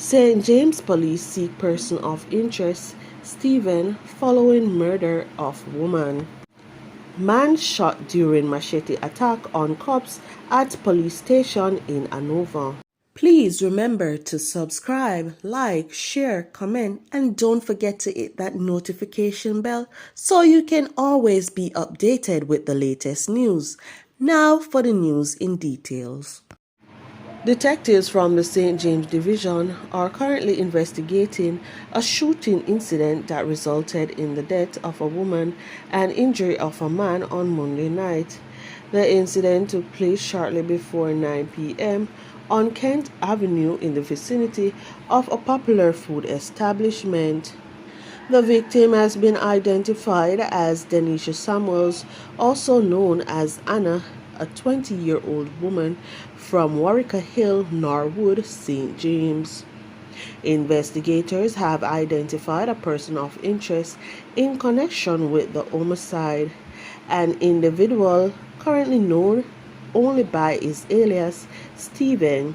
St. James police seek person of interest, Stephen, following murder of woman. Man shot during machete attack on cops at police station in Hanover. Please remember to subscribe, like, share, comment, and don't forget to hit that notification bell so you can always be updated with the latest news. Now for the news in details. Detectives from the St. James Division are currently investigating a shooting incident that resulted in the death of a woman and injury of a man on Monday night. The incident took place shortly before 9 p.m. on Kent Avenue in the vicinity of a popular food establishment. The victim has been identified as Denisha Samuels, also known as Anna, a 20-year-old woman from Warwicker Hill, Norwood, St. James. Investigators have identified a person of interest in connection with the homicide, an individual currently known only by his alias Stephen.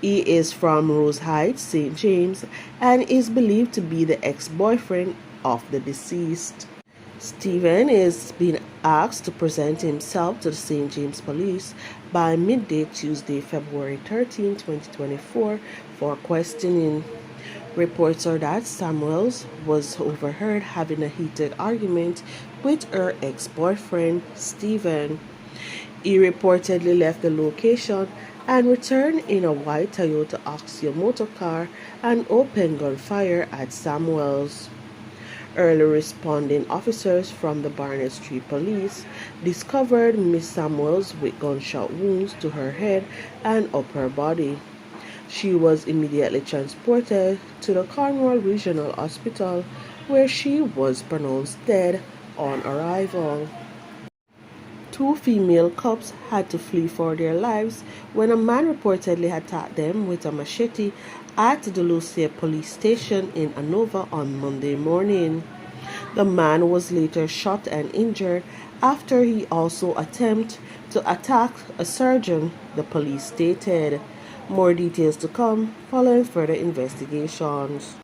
He is from Rose Heights, St. James, and is believed to be the ex-boyfriend of the deceased. Stephen is being asked to present himself to the St. James Police by midday Tuesday, February 13, 2024, for questioning. Reports are that Samuels was overheard having a heated argument with her ex-boyfriend, Stephen. He reportedly left the location and returned in a white Toyota Axio motor car and opened gunfire at Samuels. Early responding officers from the Barnett Street Police discovered Miss Samuels with gunshot wounds to her head and upper body. She was immediately transported to the Cornwall Regional Hospital, where she was pronounced dead on arrival. Two female cops had to flee for their lives when a man reportedly attacked them with a machete at the Lucia police station in Hanover on Monday morning. The man was later shot and injured after he also attempted to attack a surgeon, the police stated. More details to come following further investigations.